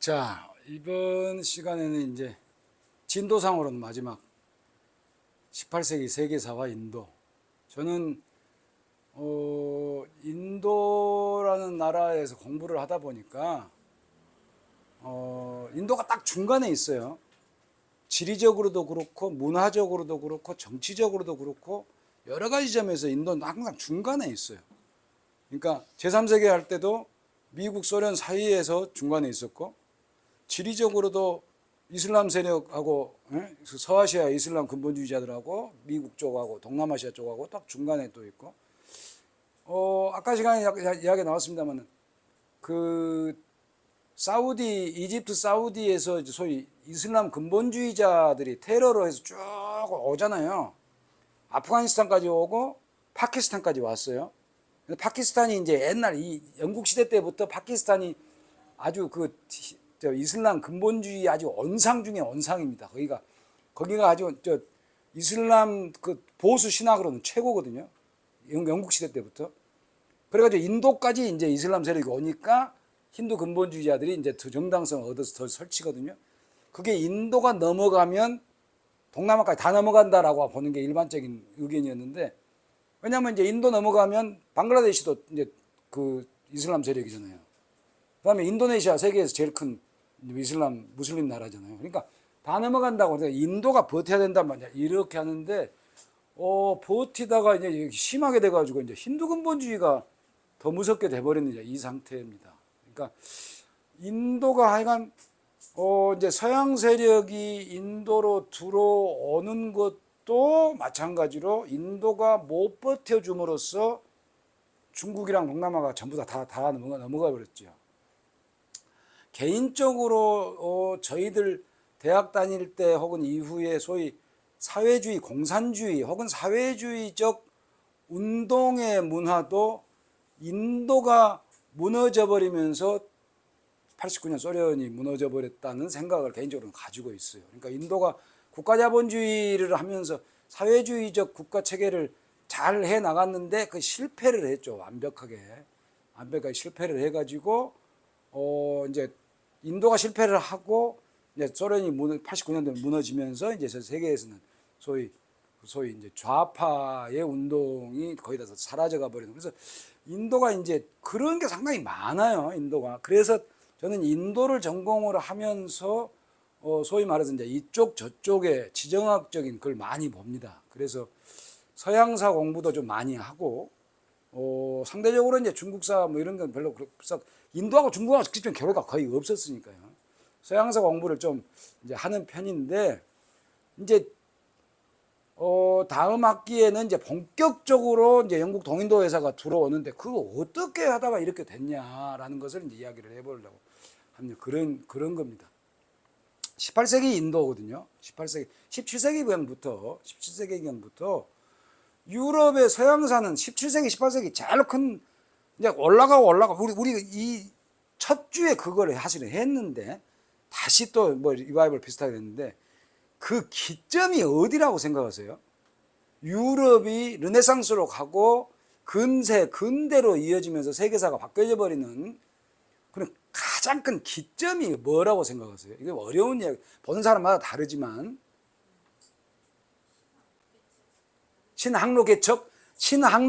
자, 이번 시간에는 이제 진도상으로는 마지막 18세기 세계사와 인도. 저는 인도라는 나라에서 공부를 하다 보니까 인도가 딱 중간에 있어요. 지리적으로도 그렇고 문화적으로도 그렇고 정치적으로도 그렇고 여러 가지 점에서 인도는 항상 중간에 있어요. 그러니까 제3세계 할 때도 미국, 소련 사이에서 중간에 있었고, 지리적으로도 이슬람 세력하고 서아시아 이슬람 근본주의자들하고 미국 쪽하고 동남아시아 쪽하고 딱 중간에 또 있고, 아까 시간에 이야기 나왔습니다만 그 사우디, 이집트 사우디에서 소위 이슬람 근본주의자들이 테러로 해서 쭉 오잖아요. 아프가니스탄까지 오고 파키스탄까지 왔어요. 파키스탄이 이제 옛날 이 영국 시대 때부터 파키스탄이 아주 이슬람 근본주의 아주 언상 중에 언상입니다. 거기가 아주 이슬람 그 보수 신학으로는 최고거든요. 영국 시대 때부터. 그래가지고 인도까지 이제 이슬람 세력이 오니까 힌두 근본주의자들이 이제 더 정당성을 얻어서 더 설치거든요. 그게 인도가 넘어가면 동남아까지 다 넘어간다라고 보는 게 일반적인 의견이었는데, 왜냐하면 이제 인도 넘어가면 방글라데시도 이제 그 이슬람 세력이잖아요. 그다음에 인도네시아 세계에서 제일 큰 무슬림 나라잖아요. 그러니까 다 넘어간다고. 인도가 버텨야 된단 말이야. 이렇게 하는데 버티다가 이제 심하게 돼가지고 이제 힌두 근본주의가 더 무섭게 돼버리는 이제 이 상태입니다. 그러니까 인도가 하여간 이제 서양 세력이 인도로 들어오는 것도 마찬가지로 인도가 못 버텨줌으로써 중국이랑 동남아가 전부 다 넘어가 버렸죠. 개인적으로 저희들 대학 다닐 때 혹은 이후에 소위 사회주의, 공산주의 혹은 사회주의적 운동의 문화도 인도가 무너져 버리면서 89년 소련이 무너져 버렸다는 생각을 개인적으로 가지고 있어요. 그러니까 인도가 국가자본주의를 하면서 사회주의적 국가 체계를 잘 해 나갔는데 그 실패를 했죠. 완벽하게 실패를 해가지고 이제 인도가 실패를 하고 이제 소련이 89년도에 무너지면서 이제 세계에서는 소위 이제 좌파의 운동이 거의 다 사라져가 버리는. 그래서 인도가 이제 그런 게 상당히 많아요. 인도가. 그래서 저는 인도를 전공을 하면서 소위 말해서 이제 이쪽 저쪽에 지정학적인 걸 많이 봅니다. 그래서 서양사 공부도 좀 많이 하고, 상대적으로 이제 중국사 뭐 이런 건 별로 그래서 인도하고 중국하고 직접 교류가 거의 없었으니까요. 서양사 공부를 좀 이제 하는 편인데, 이제 다음 학기에는 이제 본격적으로 이제 영국 동인도 회사가 들어오는데 그거 어떻게 하다가 이렇게 됐냐라는 것을 이제 이야기를 해보려고 하는 그런 겁니다. 18세기 인도거든요. 17세기경부터 유럽의 서양사는 17세기, 18세기 제일 큰 이제 올라가고 우리 이 첫 주에 그걸 사실은 했는데 다시 또 뭐 리바이벌 비슷하게 됐는데, 그 기점이 어디라고 생각하세요? 유럽이 르네상스로 가고 근대로 이어지면서 세계사가 바뀌어져 버리는 그런 가장 큰 기점이 뭐라고 생각하세요? 이게 어려운 이야기, 보는 사람마다 다르지만 신항로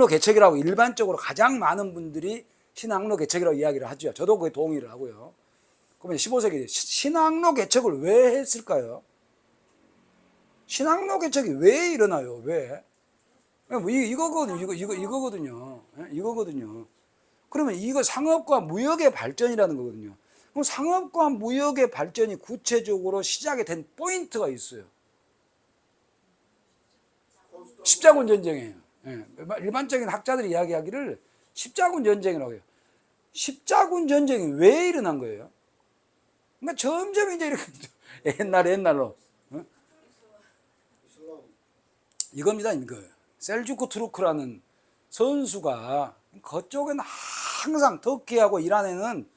개척이라고 일반적으로 가장 많은 분들이 신항로 개척이라고 이야기를 하죠. 저도 그에 동의를 하고요. 그러면 15세기 신항로 개척을 왜 했을까요? 신항로 개척이 왜 일어나요? 왜? 이거거든요. 그러면 이거 상업과 무역의 발전이라는 거거든요. 그럼 상업과 무역의 발전이 구체적으로 시작이 된 포인트가 있어요. 십자군 전쟁이에요. 일반적인 학자들이 이야기하기를 십자군 전쟁이라고 해요. 십자군 전쟁이 왜 일어난 거예요? 그러니까 점점 이제 이렇게 옛날로 이겁니다. 이거 셀주크 투르크라는 선수가 그쪽에는 항상 터키하고 이란에는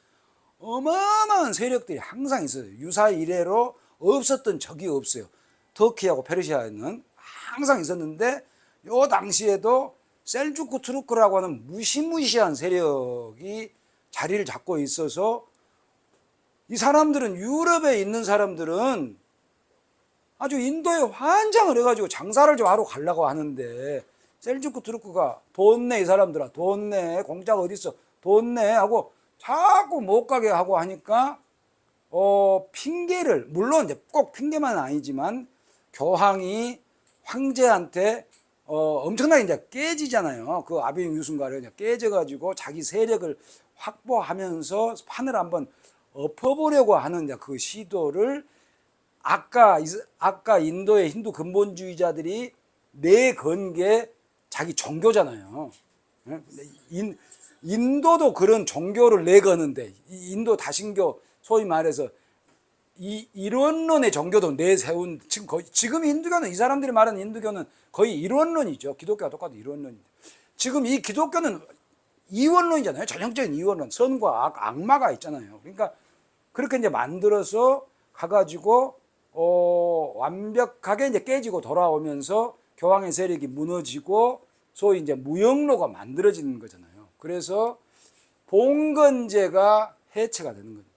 어마어마한 세력들이 항상 있어요. 유사 이래로 없었던 적이 없어요. 터키하고 페르시아에는 항상 있었는데, 요 당시에도 셀주크 투르크라고 하는 무시무시한 세력이 자리를 잡고 있어서 이 사람들은 유럽에 있는 사람들은 아주 인도에 환장을 해가지고 장사를 좀 하러 가려고 하는데 셀주크 투르크가 돈 내, 이 사람들아, 돈 내, 공짜가 어딨어, 돈 내 하고 자꾸 못 가게 하고 하니까 핑계를, 물론 이제 꼭 핑계만 아니지만 교황이 황제한테 엄청나게 이제 깨지잖아요. 그 아비뇽 유순가를 이제 깨져가지고 자기 세력을 확보하면서 판을 한번 엎어보려고 하는 이제 그 시도를 아까 인도의 힌두 근본주의자들이 내건 게 자기 종교잖아요. 인도도 그런 종교를 내거는데, 인도 다신교, 소위 말해서 이론론의 종교도 내세운, 지금 힌두교는, 이 사람들이 말하는 힌두교는 거의 이론론이죠. 기독교와 똑같은 이론론인데, 지금 이 기독교는 이원론이잖아요. 전형적인 이원론, 선과 악마가 있잖아요. 그러니까 그렇게 이제 만들어서 가가지고 완벽하게 이제 깨지고 돌아오면서 교황의 세력이 무너지고 소위 이제 무역로가 만들어지는 거잖아요. 그래서 봉건제가 해체가 되는 겁니다.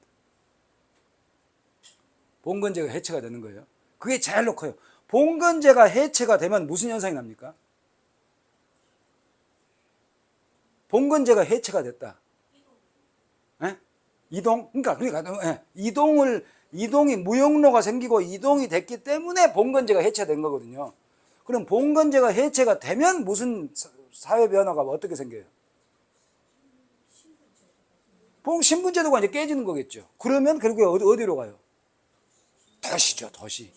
봉건제가 해체가 되는 거예요. 그게 제일 높아요. 봉건제가 해체가 되면 무슨 현상이 납니까? 봉건제가 해체가 됐다. 예? 이동? 그러니까 예. 이동이 무역로가 생기고 이동이 됐기 때문에 봉건제가 해체된 거거든요. 그럼 봉건제가 해체가 되면 무슨 사회 변화가 어떻게 생겨요? 신분제도가 이제 깨지는 거겠죠. 그러면 결국에 어디로 가요? 도시죠, 도시.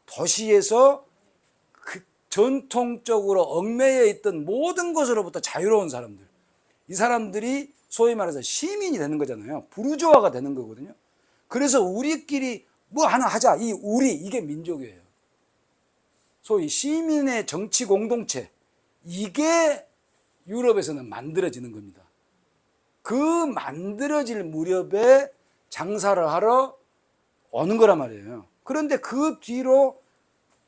도시에서 그 전통적으로 얽매여 있던 모든 것으로부터 자유로운 사람들. 이 사람들이 소위 말해서 시민이 되는 거잖아요. 부르주아가 되는 거거든요. 그래서 우리끼리 뭐 하나 하자. 이게 민족이에요. 소위 시민의 정치 공동체. 이게 유럽에서는 만들어지는 겁니다. 그 만들어질 무렵에 장사를 하러 오는 거란 말이에요. 그런데 그 뒤로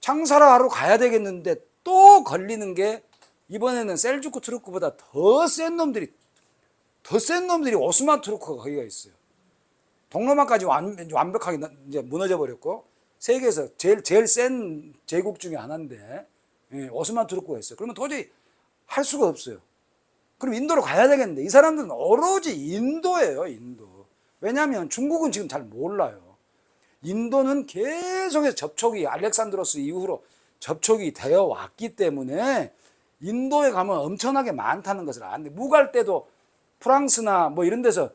장사를 하러 가야 되겠는데 또 걸리는 게, 이번에는 셀주크 투르크보다 더 센 놈들이 오스만 투르크가 거기가 있어요. 동로마까지 완벽하게 이제 무너져 버렸고, 세계에서 제일 센 제국 중에 하나인데, 오스만 투르크가 있어요. 그러면 도저히 할 수가 없어요. 그럼 인도로 가야 되겠는데, 이 사람들은 오로지 인도예요, 인도. 왜냐하면 중국은 지금 잘 몰라요. 인도는 계속해서 접촉이, 알렉산드로스 이후로 접촉이 되어 왔기 때문에 인도에 가면 엄청나게 많다는 것을 아는데, 무갈 때도 프랑스나 뭐 이런 데서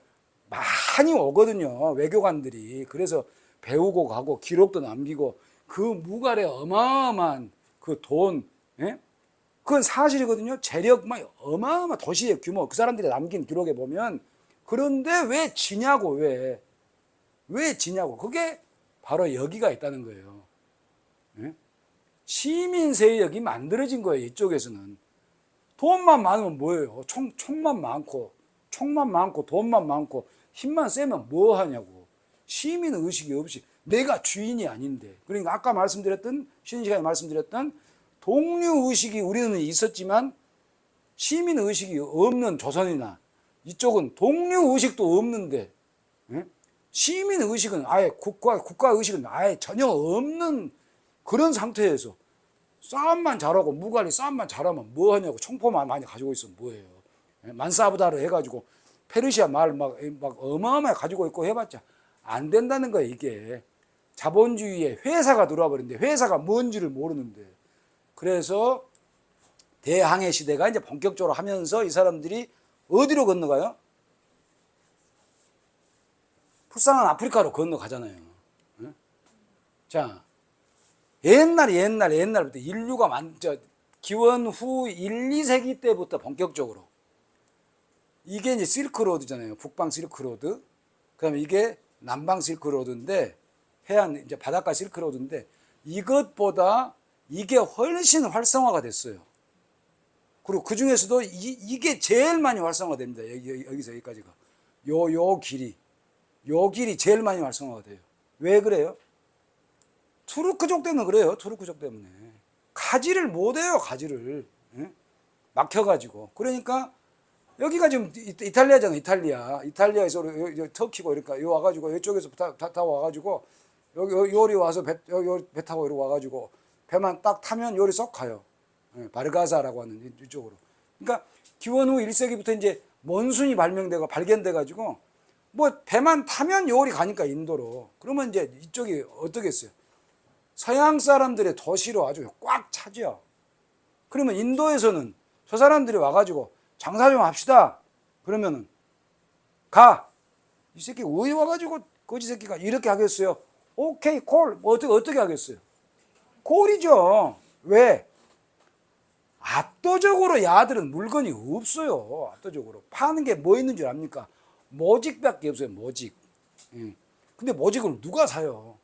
많이 오거든요, 외교관들이. 그래서 배우고 가고 기록도 남기고, 그 무갈에 어마어마한 그 돈, 예? 그건 사실이거든요. 재력 막 어마어마, 도시의 규모, 그 사람들이 남긴 기록에 보면. 그런데 왜 지냐고, 왜 지냐고. 그게 바로 여기가 있다는 거예요. 예? 시민 세력이 만들어진 거예요, 이쪽에서는. 돈만 많으면 뭐예요? 총만 많고 돈만 많고 힘만 세면 뭐 하냐고. 시민 의식이 없이, 내가 주인이 아닌데. 그러니까 아까 쉬는 시간에 말씀드렸던 동료 의식이 우리는 있었지만 시민 의식이 없는 조선이나 이쪽은 동료 의식도 없는데, 예? 시민 의식은 아예 국가 의식은 아예 전혀 없는 그런 상태에서 싸움만 잘하고, 무갈이 싸움만 잘하면 뭐 하냐고. 총포만 많이 가지고 있으면 뭐예요? 만사부다를 해가지고 페르시아 말 막 어마어마하게 가지고 있고 해봤자 안 된다는 거예요. 이게 자본주의에 회사가 들어와 버린데, 회사가 뭔지를 모르는데. 그래서 대항해 시대가 이제 본격적으로 하면서 이 사람들이 어디로 건너가요? 불쌍한 아프리카로 건너가잖아요. 자, 옛날부터 인류가 기원 후 1, 2세기 때부터 본격적으로, 이게 이제 실크로드잖아요. 북방 실크로드. 그다음에 이게 남방 실크로드인데, 해안 이제 바닷가 실크로드인데, 이것보다 이게 훨씬 활성화가 됐어요. 그리고 그 중에서도 이게 제일 많이 활성화됩니다. 여기서 여기까지가. 요 길이 제일 많이 활성화가 돼요. 왜 그래요? 투르크족 때문에 그래요. 투르크족 때문에. 가지를 못해요, 가지를. 예? 막혀가지고. 그러니까 여기가 지금 이탈리아잖아. 이탈리아에서 터키고 이러니까 요 와가지고 이쪽에서 다 와가지고 여기 요리 와서 배 타고 이러고 와가지고 배만 딱 타면 요리 쏙 가요. 바르가사라고 하는 이쪽으로. 그러니까 기원 후 1세기부터 이제 몬순이 발견돼가지고 뭐 배만 타면 요리 가니까 인도로. 그러면 이제 이쪽이 어떻겠어요? 서양 사람들의 도시로 아주 꽉 차죠. 그러면 인도에서는 저 사람들이 와가지고 장사 좀 합시다. 그러면은 가. 이 새끼 왜 와가지고 거지 새끼가 이렇게 하겠어요? 오케이 콜. 뭐 어떻게 하겠어요? 콜이죠. 왜? 압도적으로 야들은 물건이 없어요. 압도적으로 파는 게 뭐 있는 줄 압니까? 모직밖에 없어요. 모직. 근데 모직을 누가 사요?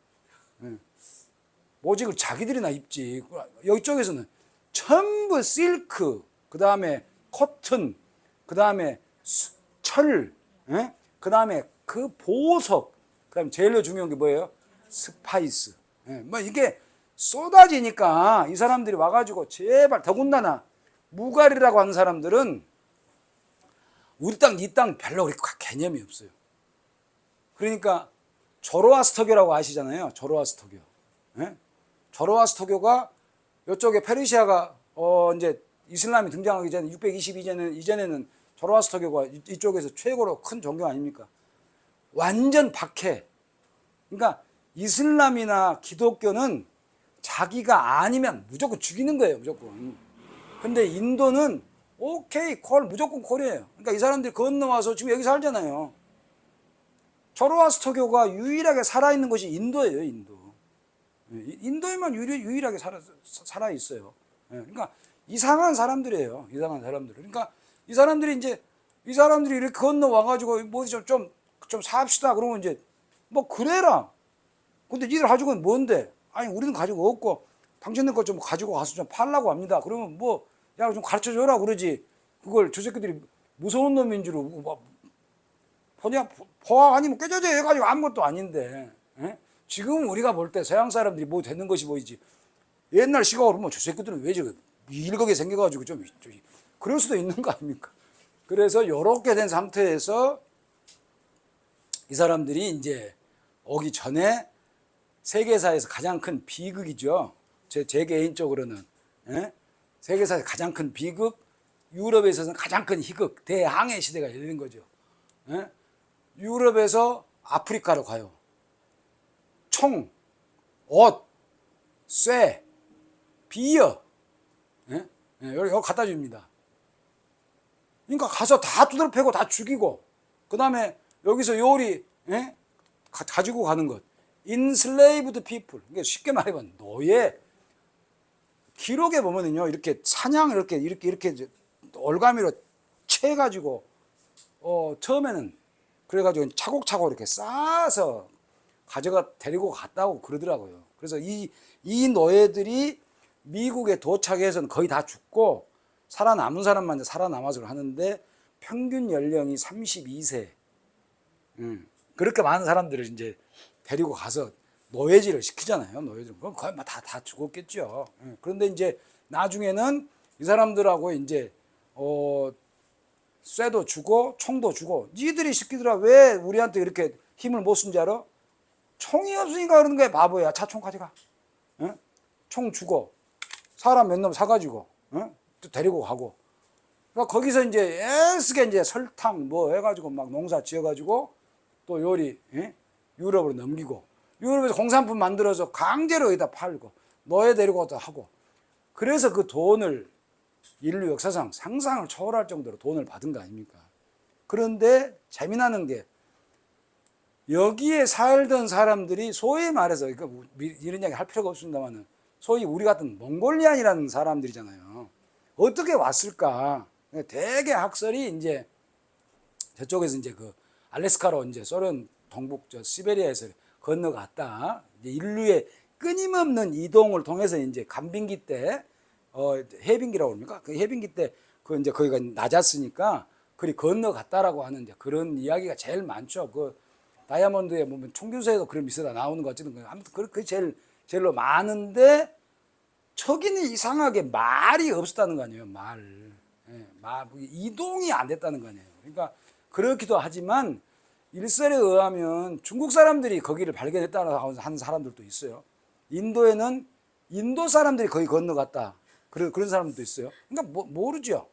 모직을 자기들이나 입지. 이쪽에서는 전부 실크, 그 다음에 코튼, 그 다음에 철, 그 다음에 그 보석, 그 다음에 제일 중요한 게 뭐예요? 스파이스. 뭐 이게 쏟아지니까 이 사람들이 와가지고 제발, 더군다나 무갈이라고 하는 사람들은 우리 땅, 이 땅 별로 그렇게 개념이 없어요. 그러니까 조로아스터교라고 아시잖아요. 조로아스터교. 조로아스터교가 이쪽에 페르시아가 이제 이슬람이 등장하기 전에 620 이전에는 조로아스터교가 이쪽에서 최고로 큰 종교 아닙니까? 완전 박해. 그러니까 이슬람이나 기독교는 자기가 아니면 무조건 죽이는 거예요. 무조건. 근데 인도는 오케이 콜, 무조건 콜이에요. 그러니까 이 사람들이 건너와서 지금 여기 살잖아요. 조로아스터교가 유일하게 살아있는 것이 인도예요. 인도. 인도에만 유일하게 살아있어요. 그러니까 이상한 사람들이에요. 이상한 사람들. 그러니까 이 사람들이 이렇게 건너와가지고 뭐 좀 삽시다. 그러면 이제 뭐 그래라. 근데 니들 가지고 는 뭔데? 아니 우리는 가지고 없고 당신들 거 좀 가지고 가서 좀 팔라고 합니다. 그러면 뭐 야 좀 가르쳐줘라 그러지. 그걸 저 새끼들이 무서운 놈인 줄 그냥 포화 아니면 깨져져 해가지고 아무것도 아닌데. 지금 우리가 볼 때 서양 사람들이 뭐 되는 것이 보이지. 옛날 시각으로 보면 저 새끼들은 왜 저거 일거게 생겨가지고 좀 그럴 수도 있는 거 아닙니까? 그래서 이렇게 된 상태에서 이 사람들이 이제 오기 전에 세계사에서 가장 큰 비극이죠. 제 개인적으로는 세계사에서 가장 큰 비극, 유럽에 있어서는 가장 큰 희극, 대항해 시대가 열린 거죠. 유럽에서 아프리카로 가요. 총, 옷, 쇠, 비어, 여기 갖다 줍니다. 그러니까 가서 다 두드러 패고 다 죽이고, 그 다음에 여기서 요리, 가지고 가는 것. enslaved people. 그러니까 쉽게 말해보면 노예. 기록에 보면은요, 이렇게 사냥을 이렇게 올가미로 채가지고, 처음에는 그래가지고 차곡차곡 이렇게 쌓아서 데리고 갔다고 그러더라고요. 그래서 이 노예들이 미국에 도착해서는 거의 다 죽고 살아남은 사람만 이제 살아남아서 하는데 평균 연령이 32세. 그렇게 많은 사람들을 이제 데리고 가서 노예질을 시키잖아요. 노예질. 그럼 거의 다 죽었겠죠. 그런데 이제 나중에는 이 사람들하고 이제 쇠도 주고 총도 주고 니들이 시키더라. 왜 우리한테 이렇게 힘을 못 쓴 줄 알아? 총이 없으니까 그러는 거야. 바보야. 차 총 가져가. 총 주고 사람 몇 놈 사가지고 또 데리고 가고. 그러니까 거기서 이제 애쓰게 이제 설탕 뭐 해가지고 막 농사 지어가지고 또 요리 유럽으로 넘기고 유럽에서 공산품 만들어서 강제로 여기다 팔고 노예 데리고 또 하고. 그래서 그 돈을 인류 역사상 상상을 초월할 정도로 돈을 받은 거 아닙니까? 그런데 재미나는 게 여기에 살던 사람들이 소위 말해서 이런 이야기 할 필요가 없습니다만은 소위 우리 같은 몽골리안이라는 사람들이잖아요. 어떻게 왔을까? 대개 학설이 이제 저쪽에서 이제 그 알래스카로 이제 소련 동북 시베리아에서 건너갔다. 이제 인류의 끊임없는 이동을 통해서 이제 간빙기 때 해빙기라고 합니까? 그 해빙기 때 그 이제 거기가 낮았으니까 그리 건너갔다라고 하는 이제 그런 이야기가 제일 많죠. 그 다이아몬드에 보면 총교수에도 그런 미스가 나오는 것 같지는 아무튼 그게 제일로 많은데 저기는 이상하게 말이 없었다는 거 아니에요. 말. 이동이 안 됐다는 거 아니에요. 그러니까 그렇기도 하지만 일설에 의하면 중국 사람들이 거기를 발견했다고 하는 사람들도 있어요. 인도에는 인도 사람들이 거기 건너갔다. 그런 사람들도 있어요. 그러니까 모르죠.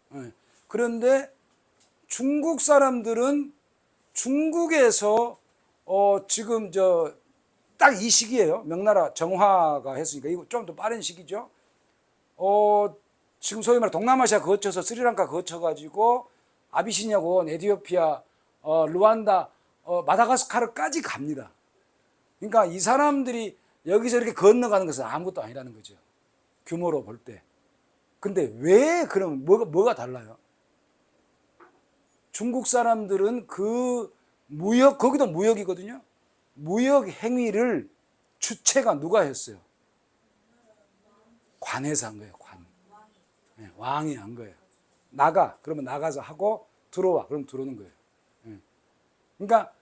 그런데 중국 사람들은 중국에서 지금 딱 이 시기예요. 명나라 정화가 했으니까 이거 좀 더 빠른 시기죠. 지금 소위 말해 동남아시아 거쳐서 스리랑카 거쳐가지고 아비시니아고 에티오피아, 루안다, 마다가스카르까지 갑니다. 그러니까 이 사람들이 여기서 이렇게 건너가는 것은 아무것도 아니라는 거죠. 규모로 볼 때. 근데 왜 그럼 뭐가 달라요? 중국 사람들은 그 무역, 거기도 무역이거든요. 무역 행위를 주체가 누가 했어요? 관에서 한 거예요. 관. 네, 왕이 한 거예요. 나가. 그러면 나가서 하고 들어와. 그럼 들어오는 거예요. 그러니까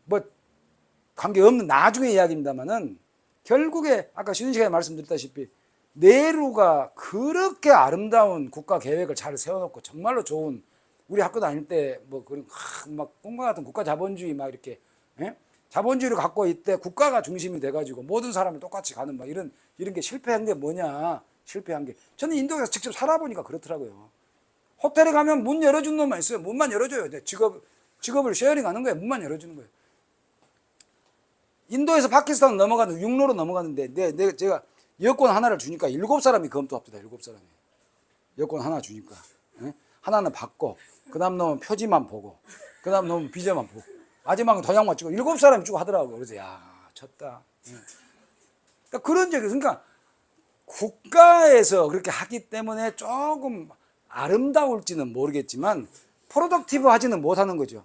뭐 관계없는 나중에 이야기입니다만은 결국에 아까 쉬는 시간에 말씀드렸다시피 네루가 그렇게 아름다운 국가 계획을 잘 세워놓고 정말로 좋은 우리 학교 다닐 때 뭐 그런 막 꿈과 같은 국가 자본주의 막 이렇게 자본주의를 갖고 있대 국가가 중심이 돼가지고 모든 사람이 똑같이 가는 막 이런 게 실패한 게 뭐냐 실패한 게 저는 인도에서 직접 살아보니까 그렇더라고요. 호텔에 가면 문 열어준 놈만 있어요. 문만 열어줘요. 직업을 쉐어링하는 거예요. 문만 열어주는 거예요. 인도에서 파키스탄 넘어가는 육로로 넘어가는데 제가 여권 하나를 주니까 7사람이 검토합니다. 7사람이 여권 하나 주니까 하나는 받고 그 다음 놈은 표지만 보고 그 다음 놈은 비자만 보고 마지막은 도장만 찍고 7사람이 쭉 하더라고요. 그래서 야 쳤다. 그러니까 그런 적이 그러니까 국가에서 그렇게 하기 때문에 조금 아름다울지는 모르겠지만 프로덕티브 하지는 못하는 거죠.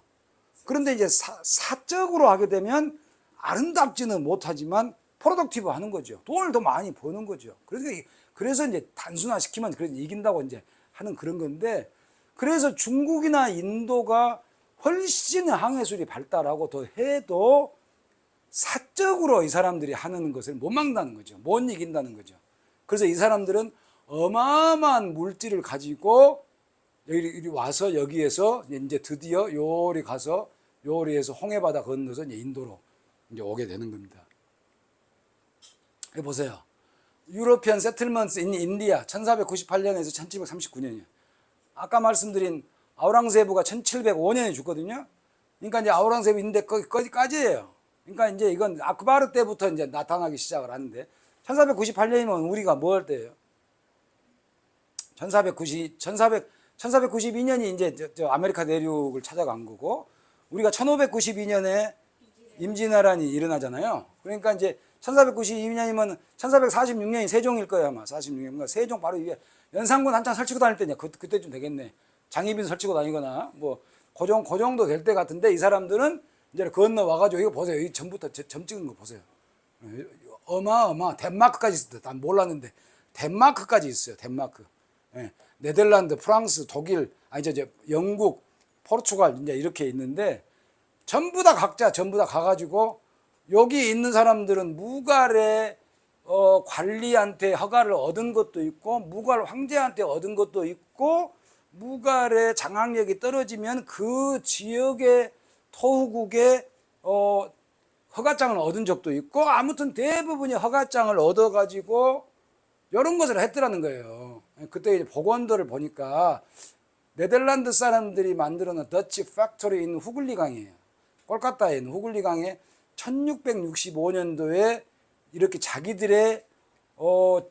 그런데 이제 사적으로 하게 되면 아름답지는 못하지만 프로덕티브 하는 거죠. 돈을 더 많이 버는 거죠. 그래서 이제 단순화시키면 그래서 이긴다고 이제 하는 그런 건데 그래서 중국이나 인도가 훨씬 항해술이 발달하고 더 해도 사적으로 이 사람들이 하는 것을 못 막는다는 거죠. 못 이긴다는 거죠. 그래서 이 사람들은 어마어마한 물질을 가지고 여기 와서 여기에서 이제 드디어 요리 가서 요리해서 홍해바다 건너서 이제 인도로 이제 오게 되는 겁니다. 여기 보세요. 유로피안 세틀먼트 인 인디아 1498년에서 1739년이에요. 아까 말씀드린 아우랑세부가 1705년에 죽거든요. 그러니까 이제 아우랑세부 인대 거기까지예요. 그러니까 이제 이건 아크바르 때부터 이제 나타나기 시작을 하는데 1498년이면 우리가 뭐 할 때예요? 1492년이 이제 저 아메리카 대륙을 찾아간 거고 우리가 1592년에 임진왜란이 일어나잖아요. 그러니까 이제 1492년이면 1446년이 세종일 거예요 아마. 46년. 세종 바로 위에 연산군 한참 설치고 다닐 때냐 그때쯤 되겠네. 장희빈 설치고 다니거나 뭐 그 정도 될 때 같은데 이 사람들은 이제 건너와가지고 이거 보세요. 이 전부터 점 찍은 거 보세요. 어마어마 덴마크까지 있었다. 난 몰랐는데 덴마크까지 있어요. 덴마크. 네덜란드, 프랑스, 독일, 영국, 포르투갈 이제 이렇게 있는데 전부 다 각자 전부 다 가가지고 여기 있는 사람들은 무갈의 관리한테 허가를 얻은 것도 있고 무갈 황제한테 얻은 것도 있고 무갈의 장악력이 떨어지면 그 지역의 토후국의 허가장을 얻은 적도 있고 아무튼 대부분이 허가장을 얻어가지고 이런 것을 했더라는 거예요. 그때 이제 복원도를 보니까 네덜란드 사람들이 만들어 놓은 더치 팩토리 있는 후글리강이에요. 콜카타에 있는 후글리강에 1665년도에 이렇게 자기들의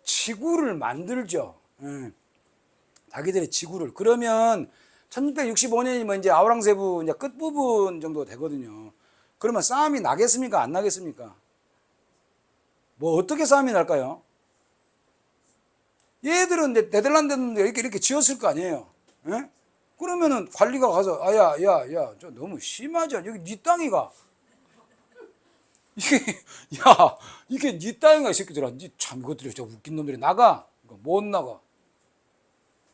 지구를 만들죠. 자기들의 지구를. 그러면 1665년이면 이제 아우랑세부 이제 끝부분 정도 되거든요. 그러면 싸움이 나겠습니까? 안 나겠습니까? 뭐 어떻게 싸움이 날까요? 얘들은 네덜란드는 이렇게 지었을 거 아니에요. 예? 그러면은 관리가 가서 야, 저 너무 심하지 않아? 여기 네 땅이가. 이게 네 땅인가 이 새끼들아. 참 이것들이 저 웃긴 놈들이 나가. 못 나가.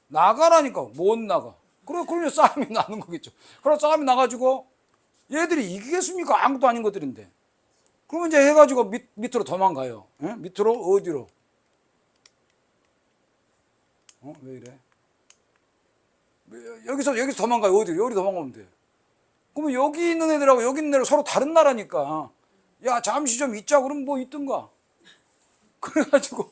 나가라니까 못 나가. 그러면 싸움이 나는 거겠죠. 그럼 싸움이 나가지고 얘들이 이기겠습니까? 아무것도 아닌 것들인데. 그러면 이제 해가지고 밑으로 도망가요. 예? 밑으로 어디로? 왜 이래? 여기서 도망가요. 어디? 여기 도망가면 돼. 그러면 여기 있는 애들하고 여기 있는 애들 서로 다른 나라니까. 야, 잠시 좀 있자. 그럼 뭐 있든가. 그래가지고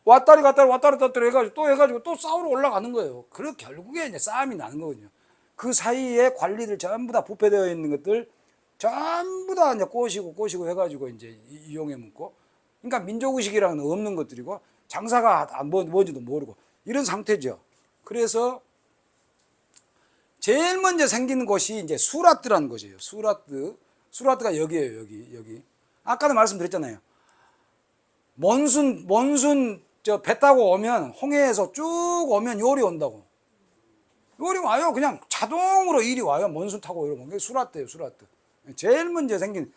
왔다리 갔다리 왔다리 갔다리 해가지고 또 싸우러 올라가는 거예요. 그리고 결국에 이제 싸움이 나는 거거든요. 그 사이에 관리들 전부 다 부패되어 있는 것들 전부 다 이제 꼬시고 해가지고 이제 이용해 먹고. 그러니까 민족의식이라는 없는 것들이고 장사가 뭔지도 모르고 이런 상태죠. 그래서 제일 먼저 생기는 곳이 이제 수라트라는 곳이에요. 수라트가 여기에요. 여기. 아까도 말씀드렸잖아요. 몬순 저 배 타고 오면 홍해에서 쭉 오면 요리 온다고. 요리 와요. 그냥 자동으로 일이 와요. 몬순 타고 이러면. 그게 수라트예요. 수라트. 제일 먼저 생긴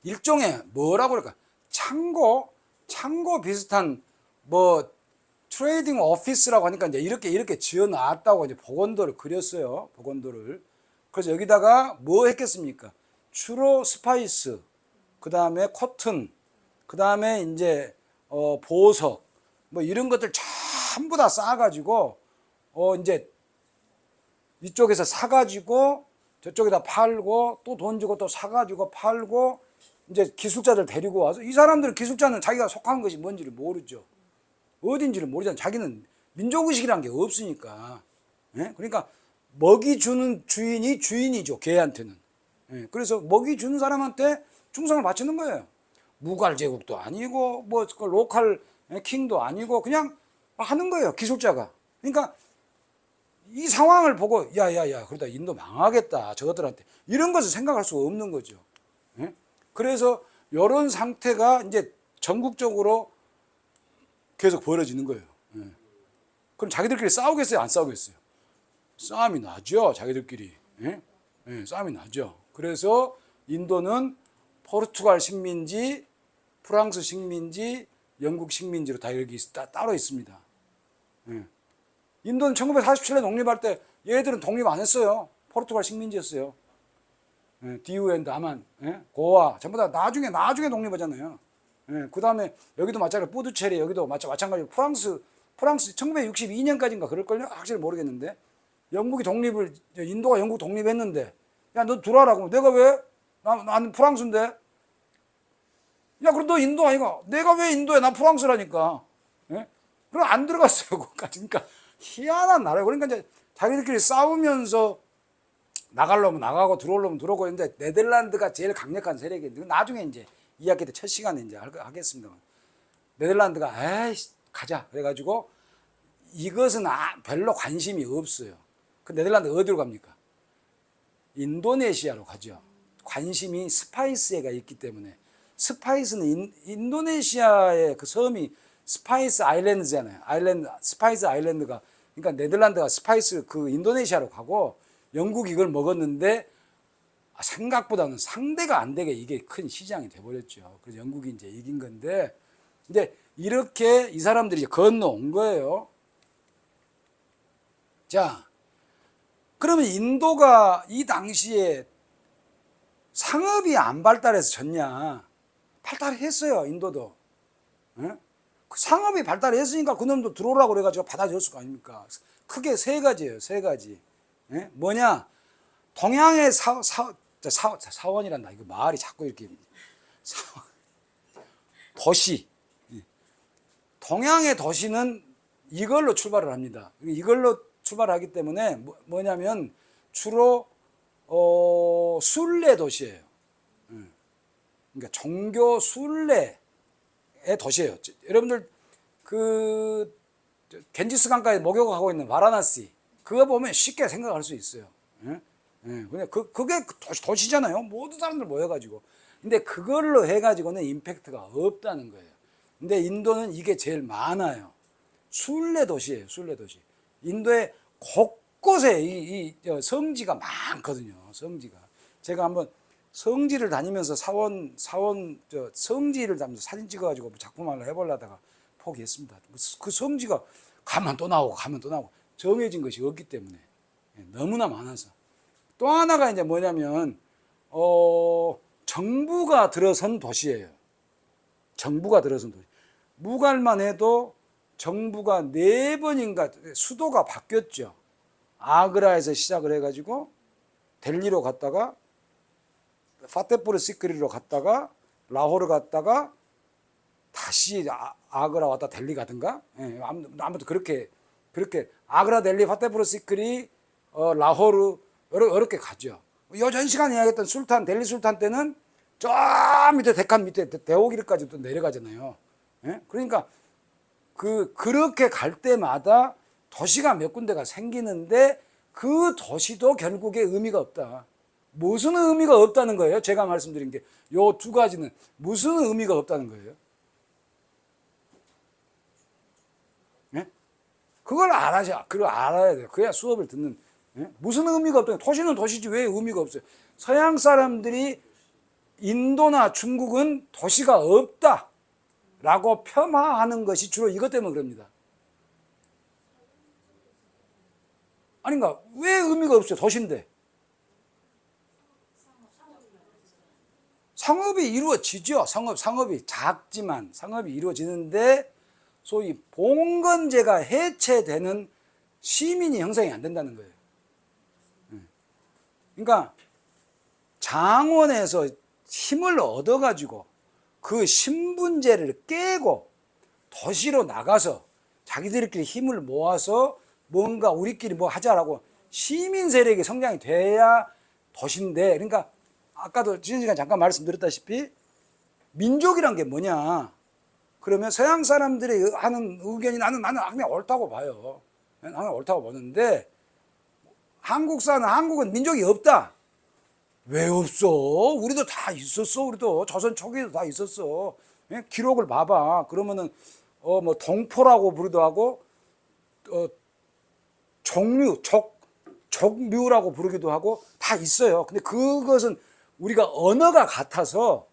일종의 뭐라고 그럴까? 창고 비슷한 뭐 트레이딩 오피스라고 하니까 이제 이렇게 지어 놨다고 이제 복원도를 그렸어요. 복원도를. 그래서 여기다가 뭐 했겠습니까? 주로 스파이스, 그 다음에 코튼, 그 다음에 이제 보석, 뭐 이런 것들 전부 다 싸가지고 이제 이쪽에서 사가지고 저쪽에다 팔고 또 돈 주고 또 사가지고 팔고 이제 기술자들 데리고 와서 이 사람들은 기술자는 자기가 속한 것이 뭔지를 모르죠. 어딘지를 모르잖아요. 자기는 민족의식이라는 게 없으니까. 예? 그러니까 먹이 주는 주인이 주인이죠. 개한테는. 예? 그래서 먹이 주는 사람한테 충성을 바치는 거예요. 무갈 제국도 아니고 뭐 로컬 킹도 아니고 그냥 하는 거예요. 기술자가. 그러니까 이 상황을 보고 야야야 그러다 인도 망하겠다 저것들한테 이런 것을 생각할 수가 없는 거죠. 예? 그래서 이런 상태가 이제 전국적으로 계속 벌어지는 거예요. 예. 그럼 자기들끼리 싸우겠어요? 안 싸우겠어요? 싸움이 나죠. 자기들끼리. 예? 예, 싸움이 나죠. 그래서 인도는 포르투갈 식민지, 프랑스 식민지, 영국 식민지로 다 여기 따로 있습니다. 예. 인도는 1947년 독립할 때 얘들은 독립 안 했어요. 포르투갈 식민지였어요. 예, 디우 앤 다만, 예? 고아 전부 다 나중에 독립하잖아요. 예, 그 다음에 여기도 마찬가지로 푸드체리 여기도 마찬가지로 프랑스 1962년까지인가 그럴걸요? 확실히 모르겠는데 영국이 독립을 인도가 영국 독립했는데 야 너 들어와라고 내가 왜? 나는 프랑스인데 야 그럼 너 인도 아니가? 내가 왜 인도야? 난 프랑스라니까. 예? 그럼 안 들어갔어요. 거기까지. 그러니까 희한한 나라예요. 그러니까 이제 자기들끼리 싸우면서 나가려면 나가고 들어오려면 들어오고 했는데 네덜란드가 제일 강력한 세력인데 나중에 이제 이 학기 때 첫 시간에 이제 하겠습니다. 네덜란드가 에이 가자 그래가지고 이것은 별로 관심이 없어요. 그 네덜란드 어디로 갑니까? 인도네시아로 가죠. 관심이 스파이스에가 있기 때문에 스파이스는 인도네시아의 그 섬이 스파이스 아일랜드잖아요. 스파이스 아일랜드가 그러니까 네덜란드가 스파이스 그 인도네시아로 가고 영국이 이걸 먹었는데 생각보다는 상대가 안 되게 이게 큰 시장이 돼버렸죠. 그래서 영국이 이제 이긴 건데, 근데 이렇게 이 사람들이 건너온 거예요. 자, 그러면 인도가 이 당시에 상업이 안 발달해서 졌냐? 발달했어요, 인도도. 예? 그 상업이 발달했으니까 그놈도 들어오라고 그래가지고 받아줬을 거 아닙니까? 크게 세 가지예요, 세 가지. 예? 뭐냐? 동양의 사원이란다. 이거 말이 자꾸 이렇게 도시. 동양의 도시는 이걸로 출발을 합니다. 이걸로 출발하기 때문에 뭐냐면 주로 순례 도시예요. 그러니까 종교 순례의 도시예요. 여러분들 그 겐지스 강가에 목욕하고 있는 와라나시 그거 보면 쉽게 생각할 수 있어요. 그냥 그게 도시잖아요. 모든 사람들 모여가지고. 근데 그걸로 해가지고는 임팩트가 없다는 거예요. 근데 인도는 이게 제일 많아요. 순례 도시예요. 순례 도시. 인도의 곳곳에 이 성지가 많거든요. 성지가. 제가 한번 성지를 다니면서 성지를 다니면서 사진 찍어가지고 작품을 해보려다가 포기했습니다. 그 성지가 가면 또 나오고 정해진 것이 없기 때문에 너무나 많아서. 또 하나가 이제 뭐냐면 정부가 들어선 도시예요. 정부가 들어선 도시. 무갈만 해도 정부가 4번인가 수도가 바뀌었죠. 아그라에서 시작을 해가지고 델리로 갔다가 파테푸르 시크리로 갔다가 라호르 갔다가 다시 아그라 왔다 델리 가든가, 예, 아무튼 그렇게 아그라, 델리, 파테푸르 시크리, 라호르 이렇게 가죠. 여전 시간 이야기했던 술탄, 델리 술탄 때는 저 밑에 데칸 밑에 데오길까지 또 내려가잖아요. 예? 그러니까 그렇게 갈 때마다 도시가 몇 군데가 생기는데 그 도시도 결국에 의미가 없다. 무슨 의미가 없다는 거예요? 제가 말씀드린 게 요 두 가지는 무슨 의미가 없다는 거예요? 예? 그걸 알아야 돼요. 그래야 수업을 듣는. 예? 무슨 의미가 없다. 도시는 도시지 왜 의미가 없어요? 서양 사람들이 인도나 중국은 도시가 없다 라고 폄하하는 것이 주로 이것 때문에 그럽니다. 아닌가? 왜 의미가 없어요? 도시인데. 상업이 이루어지죠. 상업이 작지만 상업이 이루어지는데 소위 봉건제가 해체되는 시민이 형성이 안 된다는 거예요. 그러니까 장원에서 힘을 얻어가지고 그 신분제를 깨고 도시로 나가서 자기들끼리 힘을 모아서 뭔가 우리끼리 뭐 하자라고 시민 세력이 성장이 돼야 도시인데, 그러니까 아까도 지난 시간 잠깐 말씀드렸다시피 민족이란 게 뭐냐? 그러면 서양 사람들이 하는 의견이 나는 그냥 옳다고 봐요. 나는 옳다고 보는데 한국은 민족이 없다. 왜 없어? 우리도 다 있었어. 우리도 조선 초기에도 다 있었어. 예? 기록을 봐봐. 그러면은 뭐 동포라고 부르기도 하고 족류라고 부르기도 하고 다 있어요. 근데 그것은 우리가 언어가 같아서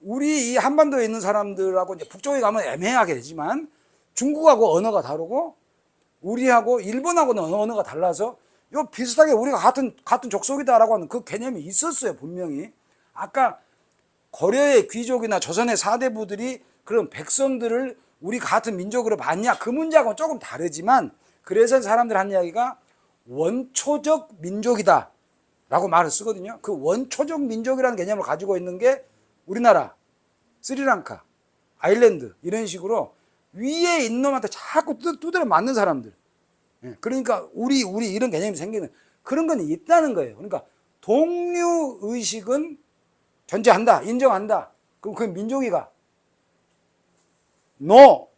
우리 이 한반도에 있는 사람들하고 이제 북쪽에 가면 애매하게 되지만 중국하고 언어가 다르고 우리하고 일본하고는 언어가 달라서 요 비슷하게 우리가 같은 족속이다라고 하는 그 개념이 있었어요, 분명히. 아까 고려의 귀족이나 조선의 사대부들이 그런 백성들을 우리 같은 민족으로 봤냐? 그 문제하고는 조금 다르지만 그래서 사람들 한 이야기가 원초적 민족이다 라고 말을 쓰거든요. 그 원초적 민족이라는 개념을 가지고 있는 게 우리나라, 스리랑카, 아일랜드 이런 식으로 위에 있는 놈한테 자꾸 두드려 맞는 사람들. 그러니까 우리 이런 개념이 생기는 그런 건 있다는 거예요. 그러니까 동류 의식은 존재한다, 인정한다. 그럼 그 민족이가 no,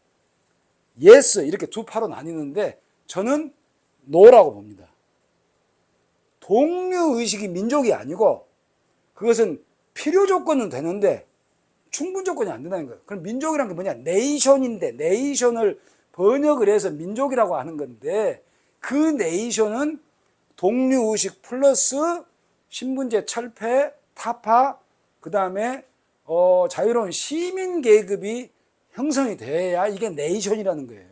yes 이렇게 두 파로 나뉘는데 저는 no라고 봅니다. 동류 의식이 민족이 아니고 그것은 필요 조건은 되는데 충분 조건이 안 된다는 거예요. 그럼 민족이란 게 뭐냐? 네이션인데 네이션을 번역을 해서 민족이라고 하는 건데 그 네이션은 동류의식 플러스 신분제 철폐, 타파, 그 다음에 자유로운 시민 계급이 형성이 돼야 이게 네이션이라는 거예요.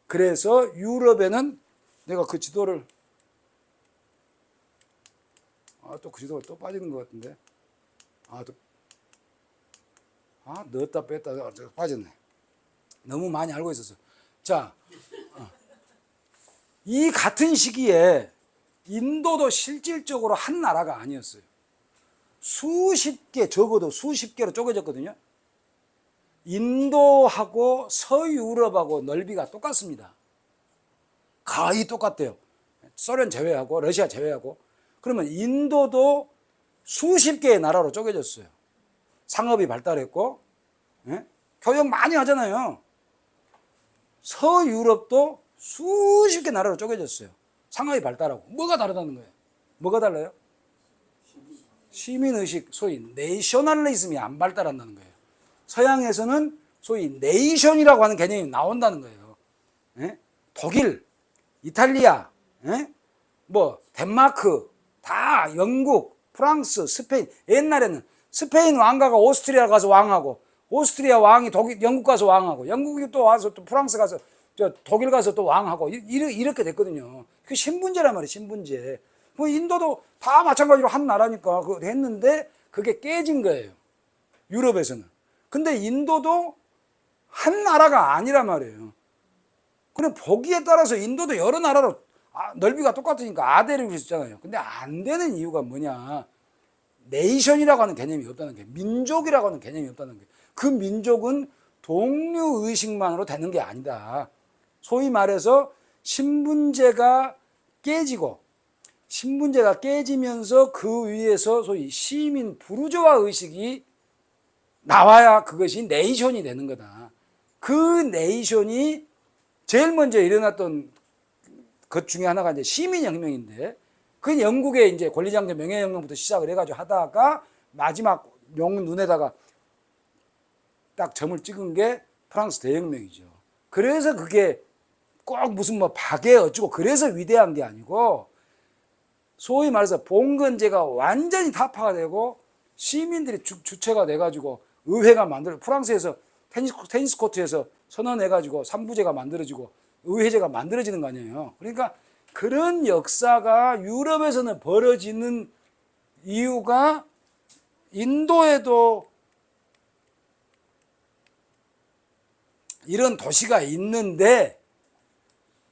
그래서 유럽에는 내가 그 지도를 또 그 지도가 또 빠지는 것 같은데 넣었다 뺐다 빠졌네. 너무 많이 알고 있었어. 자, 이 같은 시기에 인도도 실질적으로 한 나라가 아니었어요. 적어도 수십 개로 쪼개졌거든요. 인도하고 서유럽하고 넓이가 똑같습니다. 거의 똑같대요. 소련 제외하고 러시아 제외하고. 그러면 인도도 수십 개의 나라로 쪼개졌어요. 상업이 발달했고, 교역 많이 하잖아요. 서유럽도 수십 개 나라로 쪼개졌어요. 상업이 발달하고. 뭐가 다르다는 거예요? 뭐가 달라요? 시민의식, 소위 네이셔널리즘이 안 발달한다는 거예요. 서양에서는 소위 네이션이라고 하는 개념이 나온다는 거예요. 독일, 이탈리아, 덴마크, 다 영국, 프랑스, 스페인. 옛날에는 스페인 왕가가 오스트리아 가서 왕하고, 오스트리아 왕이 영국 가서 왕하고, 영국이 또 와서 또 프랑스 가서, 독일 가서 또 왕하고, 이렇게 됐거든요. 그 신분제란 말이에요, 신분제. 뭐 인도도 다 마찬가지로 한 나라니까 그거 했는데 그게 깨진 거예요. 유럽에서는. 근데 인도도 한 나라가 아니란 말이에요. 그럼 보기에 따라서 인도도 여러 나라로 넓이가 똑같으니까 아대를 있잖아요. 근데 안 되는 이유가 뭐냐? 네이션이라고 하는 개념이 없다는 게, 민족이라고 하는 개념이 없다는 게, 그 민족은 동료 의식만으로 되는 게 아니다. 소위 말해서 신분제가 깨지고, 신분제가 깨지면서 그 위에서 소위 시민 부르주아 의식이 나와야 그것이 네이션이 되는 거다. 그 네이션이 제일 먼저 일어났던 것 중에 하나가 이제 시민혁명인데, 그 영국의 이제 권리장제 명예혁명부터 시작을 해가지고 하다가 마지막 눈에다가 딱 점을 찍은 게 프랑스 대혁명이죠. 그래서 그게 꼭 무슨 뭐 박애 어쩌고 그래서 위대한 게 아니고, 소위 말해서 봉건제가 완전히 타파가 되고 시민들이 주체가 돼가지고 의회가 프랑스에서 테니스 코트에서 선언해가지고 3부제가 만들어지고 의회제가 만들어지는 거 아니에요. 그러니까 그런 역사가 유럽에서는 벌어지는 이유가 인도에도 이런 도시가 있는데,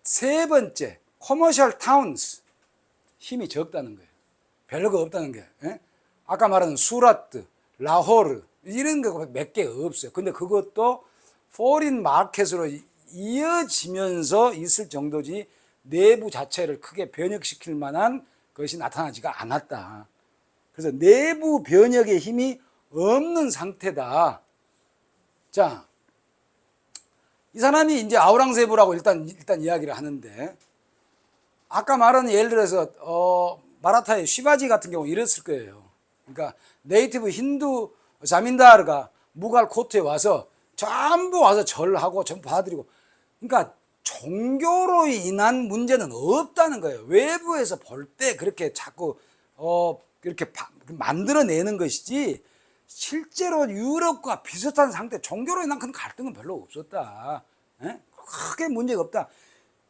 세 번째 커머셜 타운스 힘이 적다는 거예요. 별거 없다는 게. 아까 말하는 수라트, 라호르 이런 거 몇 개 없어요. 근데 그것도 포린 마켓으로 이어지면서 있을 정도지 내부 자체를 크게 변혁시킬 만한 것이 나타나지가 않았다. 그래서 내부 변혁의 힘이 없는 상태다. 자, 이 사람이 이제 아우랑세부라고 일단 이야기를 하는데, 아까 말한 예를 들어서 마라타의 쉬바지 같은 경우 이랬을 거예요. 그러니까 네이티브 힌두 자민다르가 무갈 코트에 와서 전부 와서 절하고 전부 받아들이고, 그러니까 종교로 인한 문제는 없다는 거예요. 외부에서 볼 때 그렇게 자꾸 이렇게 만들어내는 것이지, 실제로 유럽과 비슷한 상태, 종교로 인한 큰 갈등은 별로 없었다. 크게 문제가 없다.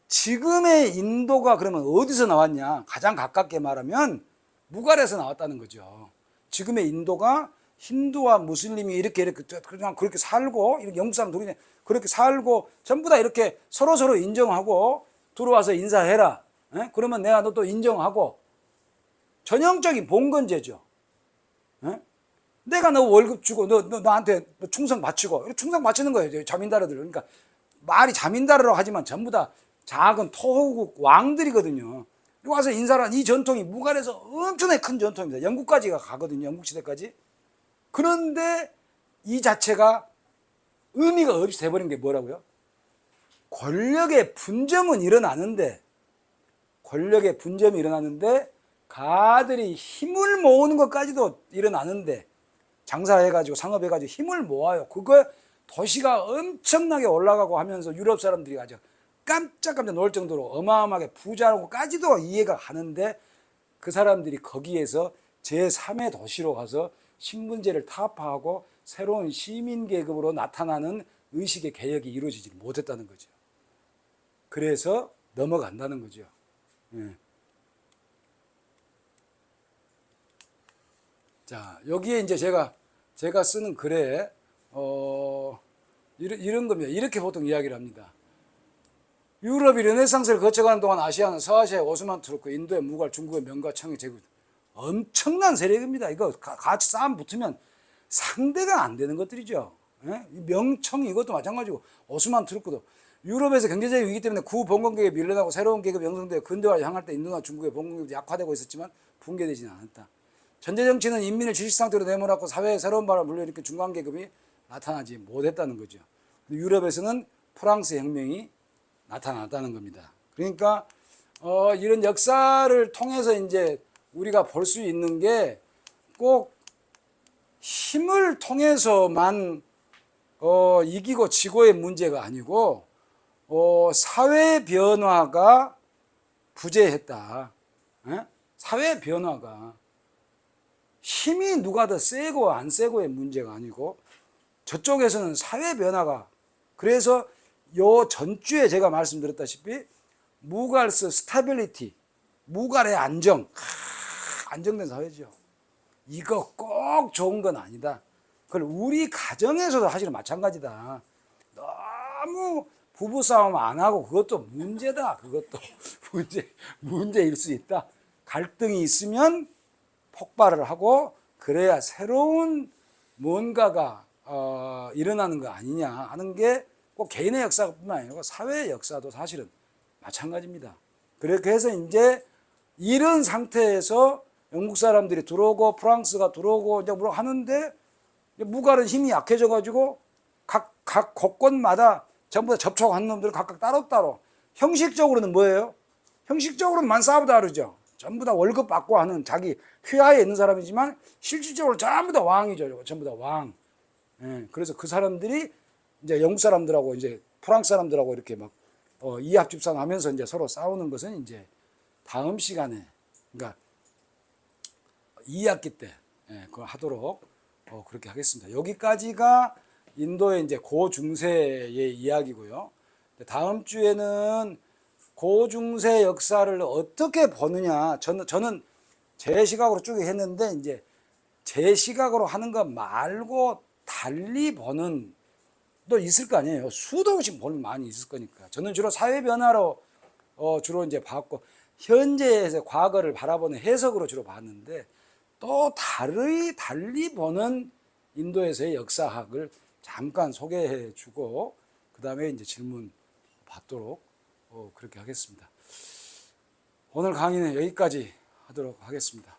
지금의 인도가 그러면 어디서 나왔냐? 가장 가깝게 말하면 무갈에서 나왔다는 거죠. 지금의 인도가 힌두와 무슬림이 이렇게 그냥 그렇게 살고, 영국 사람 둘이 그렇게 살고 전부 다 이렇게 서로 인정하고 들어와서 인사해라. 그러면 내가 너 또 인정하고, 전형적인 봉건제죠. 내가 너 월급 주고 너한테 충성 바치고, 충성 바치는 거예요, 자민다르들. 그러니까 말이 자민다르라고 하지만 전부 다 작은 토호국 왕들이거든요. 그리고 와서 인사를 한 이 전통이 무갈에서 엄청나게 큰 전통입니다. 영국까지가 가거든요. 영국 시대까지. 그런데 이 자체가 의미가 없이 돼버린 게 뭐라고요? 권력의 분점은 일어나는데, 가들이 힘을 모으는 것까지도 일어나는데, 장사해가지고 상업해가지고 힘을 모아요. 그거 도시가 엄청나게 올라가고 하면서 유럽 사람들이 아주 깜짝깜짝 놀 정도로 어마어마하게 부자라고까지도 이해가 가는데, 그 사람들이 거기에서 제3의 도시로 가서 신분제를 타파하고 새로운 시민계급으로 나타나는 의식의 개혁이 이루어지지 못했다는 거죠. 그래서 넘어간다는 거죠. 자, 여기에 이제 제가 쓰는 글에 이런 겁니다. 이렇게 보통 이야기를 합니다. 유럽이 르네상스를 거쳐가는 동안 아시아는 서아시아의 오스만 투르크, 인도의 무갈, 중국의 명가, 청의 제국, 엄청난 세력입니다. 이거 같이 싸움 붙으면 상대가 안 되는 것들이죠. 명청 이것도 마찬가지고, 오스만 투르크도 유럽에서 경제적인 위기 때문에 구봉건계획이 밀려나고 새로운 계급이 형성되어 근대화를 향할 때 인도나 중국의 봉건계획이 약화되고 있었지만 붕괴되지는 않았다. 전제 정치는 인민을 지식 상태로 내몰았고 사회에 새로운 바람을 불러일으켜 중간 계급이 나타나지 못했다는 거죠. 유럽에서는 프랑스 혁명이 나타났다는 겁니다. 그러니까 이런 역사를 통해서 이제 우리가 볼 수 있는 게, 꼭 힘을 통해서만 이기고 지고의 문제가 아니고, 사회 변화가 부재했다. 사회 변화가 힘이 누가 더 세고 안 세고의 문제가 아니고, 저쪽에서는 사회 변화가, 그래서 요 전주에 제가 말씀드렸다시피 무갈스 스타빌리티, 무갈의 안정, 안정된 사회죠. 이거 꼭 좋은 건 아니다. 그걸 우리 가정에서도 사실은 마찬가지다. 아무 부부싸움 안 하고 그것도 문제다. 그것도 문제일 수 있다. 갈등이 있으면 폭발을 하고 그래야 새로운 뭔가가 일어나는 거 아니냐 하는 게 꼭 개인의 역사뿐만 아니고 사회의 역사도 사실은 마찬가지입니다. 그렇게 해서 이제 이런 상태에서 영국 사람들이 들어오고 프랑스가 들어오고 이제 뭐 하는데 무갈은 힘이 약해져 가지고 각 곳곳마다 전부 다 접촉한 놈들 각각 따로따로 형식적으로는 뭐예요? 형식적으로는 싸우다 하르죠. 전부 다 월급 받고 하는 자기 휘하에 있는 사람이지만 실질적으로 전부 다 왕이죠. 전부 다 왕. 예, 그래서 그 사람들이 이제 영국 사람들하고 이제 프랑스 사람들하고 이렇게 막 이합집산하면서 이제 서로 싸우는 것은 이제 다음 시간에 그러니까 2학기 때 그걸 하도록 그렇게 하겠습니다. 여기까지가 인도의 이제 고중세의 이야기고요. 다음 주에는 고중세 역사를 어떻게 보느냐. 저는 제 시각으로 쭉 했는데 이제 제 시각으로 하는 것 말고 달리 보는 또 있을 거 아니에요. 수도 없이 보는 많이 있을 거니까. 저는 주로 사회 변화로 주로 이제 봤고 현재에서 과거를 바라보는 해석으로 주로 봤는데 또 달리 보는 인도에서의 역사학을 잠깐 소개해 주고 그 다음에 이제 질문 받도록 그렇게 하겠습니다. 오늘 강의는 여기까지 하도록 하겠습니다.